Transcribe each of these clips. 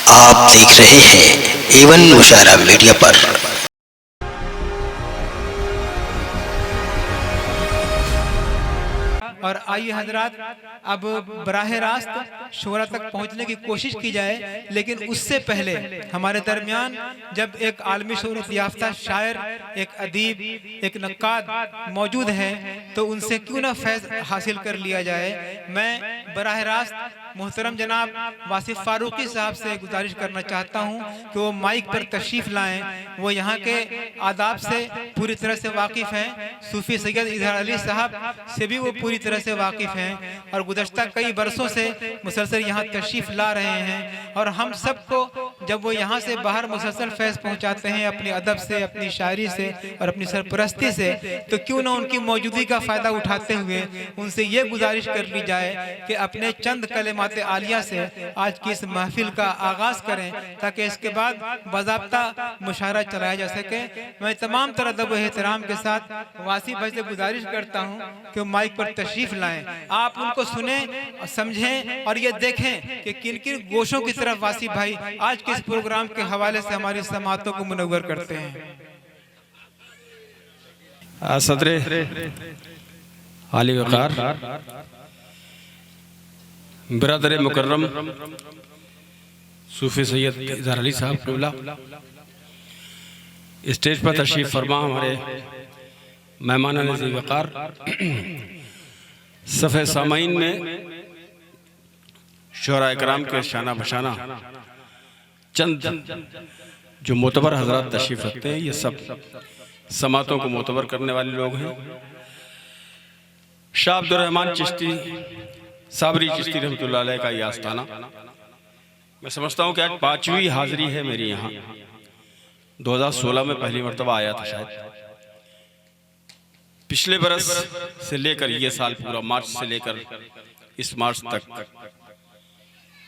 आप देख रहे हैं एवन मुशायरा मीडिया पर। और आइए हजरात, अब बराह रास्त शोरा तक पहुंचने की कोशिश की जाए, लेकिन उससे पहले हमारे दरमियान जब एक आलमी शोहरत याफ्ता शायर, एक अदीब, एक नक्काद मौजूद हैं, तो उनसे क्यों ना फैज़ हासिल कर लिया जाए। मैं बराह रास्त मोहतरम जनाब वासिफ फारूकी साहब से गुजारिश करना चाहता हूं कि वो माइक पर तशरीफ़ लाएं। वो यहाँ के आदाब से पूरी तरह से वाकिफ़ हैं। सूफ़ी सैयद इज़हार अली साहब से भी वो पूरी तरह से वाकिफ़ हैं और गुज़श्ता कई बरसों से मुसलसल यहाँ तशरीफ़ ला रहे हैं। और हम सबको जब वो यहाँ से बाहर मुसलसल फैज़ पहुँचाते हैं अपने अदब से, अपनी शायरी से और अपनी सरपरस्ती से, तो क्यों ना उनकी मौजूदगी का फ़ायदा उठाते हुए उनसे ये गुजारिश कर ली जाए कि अपने चंद कलेमात आलिया से आज की इस महफिल का आगाज़ करें, ताकि इसके बाद बाज़ाब्ता मुशायरा चलाया जा सके। मैं तमाम तरह अदब व एहतराम के साथ वासिफ भाई से गुजारिश करता हूँ कि माइक पर तशरीफ़ लाएं, आप उनको सुने, समझें और ये देखें कि किन किन गोशों की तरफ वासिफ भाई आज के इस प्रोग्राम के हवाले से हमारी समातों को मुनव्वर करते हैं। सदरे आली वक़ार बिरादर मुकर्रम सूफी सैयद इज़हार अली साहब क़िबला, स्टेज पर तशरीफ़ फरमा हमारे मेहमान नज़ीर वक़ार, सफ़े सामाइन में शुहरा इकराम के शाना बशाना चंद जो मोतबर हज़रात तशरीफ़ रखते हैं, ये सब समातों को मोतबर करने वाले लोग हैं। शाह अब्दुर रहमान चिश्ती साबरी चिश्ती रहमतुल्लाह अलैह का ये आस्ताना, मैं समझता हूँ कि आज 5वीं हाज़िरी है मेरी यहाँ। 2016 में पहली मरतबा आया था शायद। पिछले बरस से लेकर ये साल पूरा, मार्च से लेकर इस मार्च तक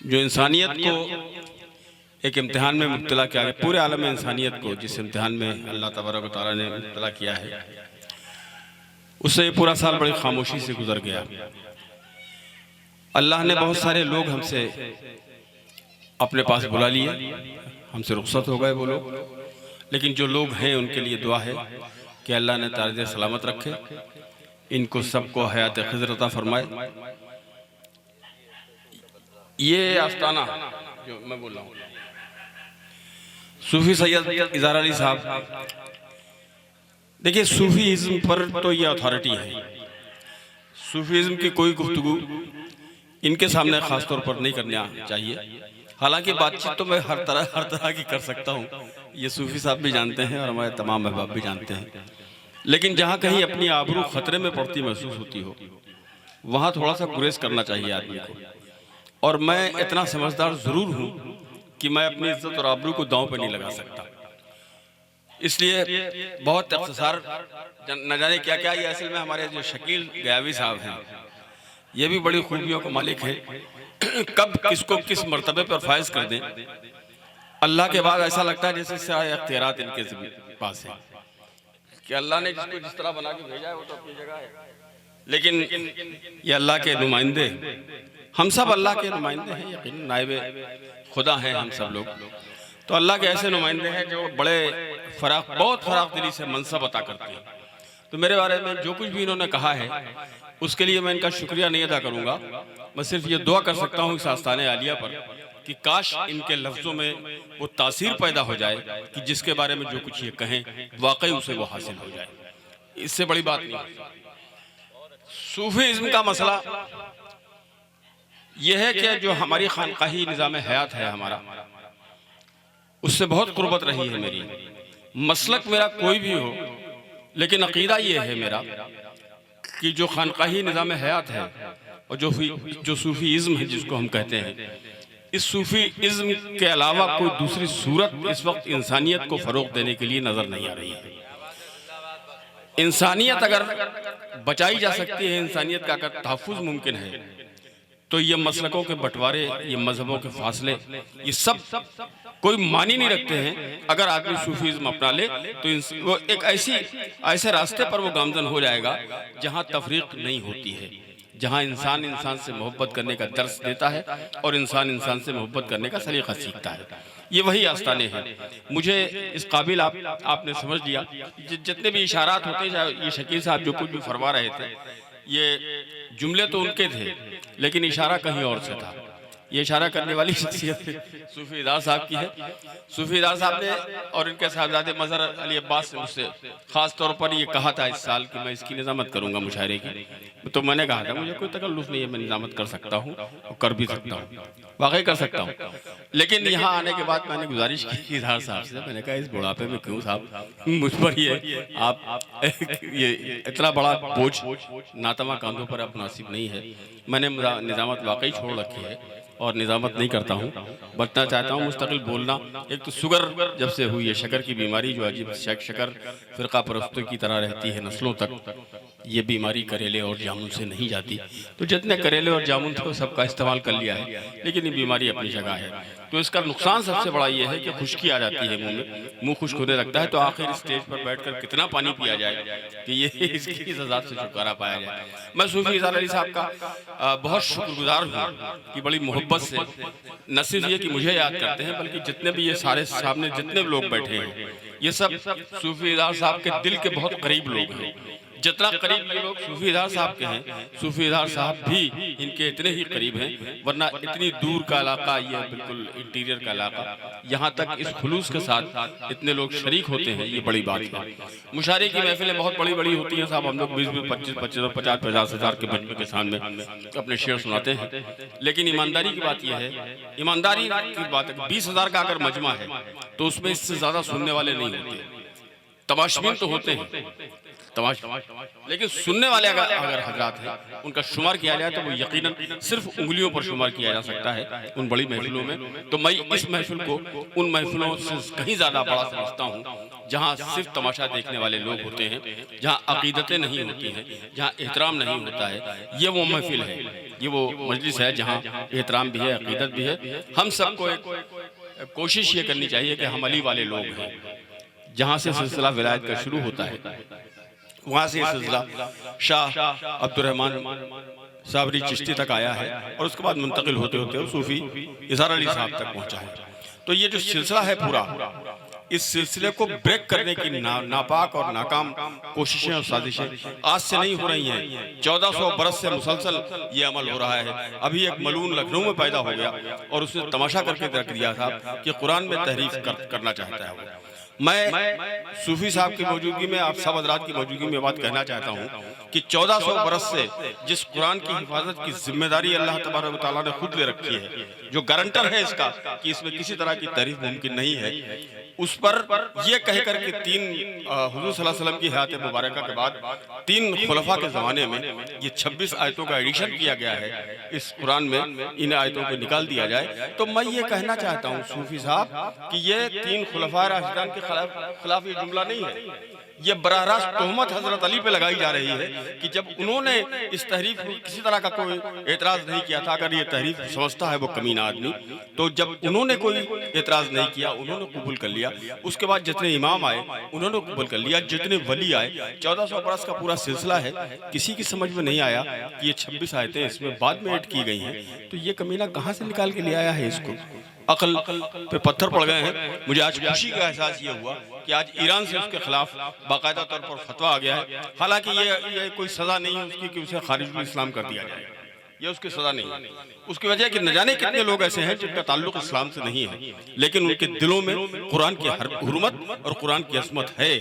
जो इंसानियत को एक इम्तिहान में मुब्तला किया गया, पूरे आलम इंसानियत को जिस इम्तिहान में अल्लाह तबारक व तआला ने मुब्तला किया है, उससे ये पूरा साल बड़ी खामोशी से गुजर गया। अल्लाह ने बहुत सारे लोग हमसे अपने पास बुला लिए, हमसे रुखसत हो गए वो लोग, लेकिन जो लोग हैं उनके लिए दुआ है कि अल्लाह ने तारीज़ सलामत रखे, इनको सबको हयात खिज़र अता फरमाए। ये आस्ताना जो मैं बोल रहा हूँ, सूफी सैयद इज़हार अली साहब, देखिए सूफीज़म पर तो ये अथॉरिटी है। सूफीज़म की कोई गुफ्तगू इनके सामने ख़ास तौर पर नहीं करना चाहिए। हालांकि बातचीत तो मैं हर तरह की कर सकता हूँ, ये सूफी साहब भी जानते हैं और हमारे तमाम अहबाब भी जानते हैं, लेकिन जहाँ कहीं अपनी आबरू ख़तरे में पड़ती महसूस होती हो, वहाँ थोड़ा सा गुरेज करना चाहिए आदमी को। और मैं इतना समझदार ज़रूर हूँ कि मैं अपनी इज्जत और आबरू को दांव पे नहीं लगा सकता, इसलिए बहुत इख्तिसार, न जाने क्या क्या। ये असल में हमारे जो शकील गयावी साहब हैं, ये भी बड़ी खूबियों का मालिक है, कब किसको किस मर्तबे पर फायज कर दें, अल्लाह के बाद ऐसा लगता है जैसे सारे अख्तियारात इनके पास है कि अल्लाह ने जिसको जिस तरह बना के भेजा है वो तो अपनी जगह है, लेकिन ये अल्लाह के नुमाइंदे, हम सब अल्लाह के नुमाइंदे हैं, यकीन नायब खुदा हैं हम सब लोग। तो अल्लाह के ऐसे नुमाइंदे हैं जो बड़े बहुत फराख दिली से मनसब अता करते हैं। तो मेरे बारे में जो कुछ भी इन्होंने कहा है उसके लिए मैं इनका शुक्रिया नहीं अदा करूँगा। मैं सिर्फ ये दुआ कर सकता हूँ इस आस्ताने आलिया पर कि काश इनके लफ्ज़ों में वो तासीर पैदा हो जाए कि जिसके बारे में जो कुछ ये कहें वाकई उसे वो हासिल हो जाए। इससे बड़ी बात नहीं। सूफीज़म का मसला यह है कि जो हमारी खानकाही निज़ाम हयात है हमारा, उससे बहुत कुर्बत रही है मेरी। मसलक मेरा कोई भी हो, लेकिन अकीदा ये है मेरा कि जो खानकाही निज़ाम हयात है और जो सूफीज़म है जिसको हम कहते हैं, इस सूफीज़म के अलावा कोई दूसरी सूरत इस वक्त इंसानियत को फ़रोग़ देने के लिए नज़र नहीं आ रही है। इंसानियत अगर बचाई जा सकती है, इंसानियत का अगर तहफ़्फ़ुज़ मुमकिन है, तो ये मसलकों के बंटवारे, ये मजहबों के फासले, ये सब कोई मानी नहीं रखते हैं। अगर आदमी सूफीज़म अपना ले तो वो एक ऐसे रास्ते पर वो गामजन हो जाएगा जहाँ तफरीक नहीं होती है, जहाँ इंसान इंसान से मोहब्बत करने का दर्स देता है और इंसान इंसान से मोहब्बत करने का सलीका सीखता है। ये वही आस्ताने हैं। मुझे इस काबिल आपने समझ लिया। जितने भी इशारात होते हैं, ये शकील साहब जो कुछ भी फरमा रहे थे, ये जुमले तो उनके थे लेकिन इशारा कहीं और से था। ये इशारा करने वाली शख्सियत सूफी इदार साहब की है। सूफी इदार साहब ने और इनके साहबजादे मज़हर अली अब्बास ने मुझसे ख़ास तौर पर ये कहा था इस साल कि मैं इसकी निज़ामत करूँगा मुशायरे की। तो मैंने कहा था मुझे कोई तकल्लुफ़ नहीं है, मैं निज़ामत कर सकता हूँ और कर भी सकता हूँ, वाकई कर सकता हूँ। लेकिन यहाँ आने के बाद मैंने गुजारिश की इदार साहब से, मैंने कहा इस बुढ़ापे में क्यों साहब मुझ पर ये आप ये इतना बड़ा बोझ नातमा कांधों पर अब मुनासिब नहीं है। मैंने निज़ामत वाकई छोड़ रखी है और निज़ामत नहीं करता हूँ, बचना चाहता हूँ मुस्तकिल बोलना। एक तो शुगर जब से हुई है, शक्कर की बीमारी जो अजीब शक्कर फ़िरका परस्तों की तरह रहती है नस्लों तक, ये बीमारी करेले और जामुन से नहीं जाती। तो जितने करेले और जामुन थे सबका इस्तेमाल कर लिया है, लेकिन ये बीमारी अपनी जगह है। तो इसका नुकसान सबसे बड़ा ये है कि खुश्की आ जाती है मुंह में, मुंह खुश्क होने लगता है। तो आखिर स्टेज पर बैठकर कितना पानी पिया जाए कि ये इसकी सज़ा से छुटकारा पाया जाए। मैं सूफी इज़हार अली साहब का बहुत शुक्रगुजार हूँ कि बड़ी मोहब्बत से न सिर्फ ये कि मुझे याद करते हैं, बल्कि जितने भी ये सारे सामने जितने भी लोग बैठे हैं, ये सब सूफी इज़हार साहब के दिल के बहुत करीब लोग हैं। जितना करीब ये लोग सूफी इज़हार साहब के हैं, सूफी इज़हार साहब भी इनके इतने ही करीब हैं। वरना इतनी दूर का इलाका, ये बिल्कुल इंटीरियर का इलाका, यहाँ तक इस खुलूस के साथ इतने लोग शरीक होते हैं, ये बड़ी बात है। मुशायरे की महफिलें बहुत बड़ी बड़ी होती हैं साहब, हम लोग 20-20, 25-25 और 50-50 हज़ार के बच्चों के सामने अपने शेर सुनाते हैं। लेकिन ईमानदारी की बात यह है, ईमानदारी की बात है, 20,000 का अगर मजमा है तो उसमें इससे ज़्यादा सुनने वाले नहीं होते। तमाशबीन तो होते हैं लेकिन सुनने वाले अगर हजरात हैं, उनका शुमार किया जाए तो वो यकीनन सिर्फ उंगलियों पर शुमार किया जा सकता है उन बड़ी महफिलों में। तो मैं इस महफिल को उन महफिलों से कहीं ज़्यादा बड़ा समझता हूँ जहाँ सिर्फ तमाशा देखने वाले लोग होते हैं, जहाँ अकीदतें नहीं होती हैं, जहाँ एहतराम नहीं होता है। ये वो महफिल है, ये वो मजलिस है जहाँ एहतराम भी है, अकीदत भी है। हम सबको एक कोशिश ये करनी चाहिए कि हम अली वाले लोग हैं। जहाँ से सिलसिला विलायत का शुरू होता है, वहाँ से सिलसिला शाह अब्दुर्रहमान साबरी चिश्ती तक आया है और उसके बाद मुंतकिल होते होते सूफी इज़हार अली साहब तक पहुँचा है। तो ये जो सिलसिला है पूरा, इस सिलसिले को ब्रेक करने की नापाक और नाकाम कोशिशें और साजिशें आज से नहीं हो रही हैं। 1400 बरस से मुसलसल ये अमल हो रहा है। अभी एक मलून लखनऊ में पैदा हो गया और उसने तमाशा करके रख दिया था कि कुरान में तहरीफ करना चाहता है। मैं सूफी साहब की मौजूदगी में, आप सब हज़रात की मौजूदगी में बात कहना चाहता हूँ कि 1400 बरस से जिस कुरान की हिफाजत की जिम्मेदारी अल्लाह तबारक व तआला ने खुद ले रखी है, जो गारंटर है इसका कि इसमें किसी तरह की तारीफ मुमकिन नहीं है, उस पर यह कहकर कि हुजूर सल्लल्लाहु अलैहि वसल्लम की हयात मुबारका के बाद 3 खुलफा के ज़माने में ये 26 आयतों का एडिशन किया गया है इस कुरान में, इन आयतों को निकाल दिया जाए। तो मैं ये कहना चाहता हूँ सूफी साहब कि ये 3 खुलफा राशिदान के खिलाफ ये जुमला नहीं है, ये बराह रास्त तोहमत हजरत अली पे लगाई जा रही है कि जब उन्होंने इस तहरीफ किसी तरह का कोई एतराज़ नहीं किया था। अगर ये तहरीफ समझता है वो कमीना आदमी, तो जब उन्होंने कोई एतराज़ नहीं किया, उन्होंने कबूल कर लिया। उसके बाद जितने इमाम आए उन्होंने कबूल कर लिया, जितने वली आए, 1400 बरस का पूरा सिलसिला है। किसी की समझ में नहीं आया कि ये 26 आयतें इसमें बाद में ऐड की गई हैं, तो ये कमीना कहाँ से निकाल के ले आया है? इसको अकल पे पत्थर पड़ गए हैं। मुझे आज खुशी का एहसास ये हुआ कि आज ईरान से उसके खिलाफ बाकायदा तौर पर फतवा आ गया है। हालांकि ये कोई सज़ा नहीं है उसकी कि उसे खारिजुल इस्लाम कर दिया जाए, ये उसकी सज़ा नहीं है। उसकी वजह कि न जाने कितने लोग ऐसे हैं जिनका ताल्लुक इस्लाम से नहीं है, लेकिन उनके दिलों में कुरान की हुर्मत और कुरान की असमत है।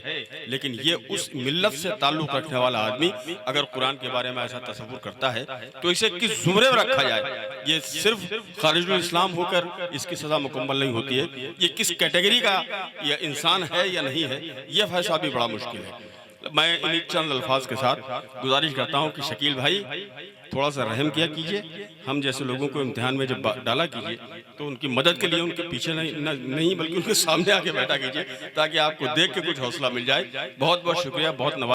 लेकिन ये उस मिल्लत से ताल्लुक रखने वाला आदमी अगर कुरान के बारे में ऐसा तसव्वुर करता है तो इसे किस जुमरे में रखा जाए? ये सिर्फ खारिजुल इस्लाम होकर इसकी सज़ा मुकम्मल नहीं होती है। ये किस कैटेगरी का यह इंसान है या नहीं है, यह फैसला भी बड़ा मुश्किल है। मैं इन चंद अल्फाज के साथ गुजारिश करता हूँ कि शकील भाई थोड़ा सा रहम किया कीजिए, हम जैसे लोगों को इम्तिहान में जब डाला कीजिए तो उनकी मदद के लिए उनके पीछे नहीं बल्कि उनके सामने आके बैठा कीजिए ताकि आपको देख के कुछ हौसला मिल जाए। बहुत बहुत शुक्रिया, बहुत नवाज।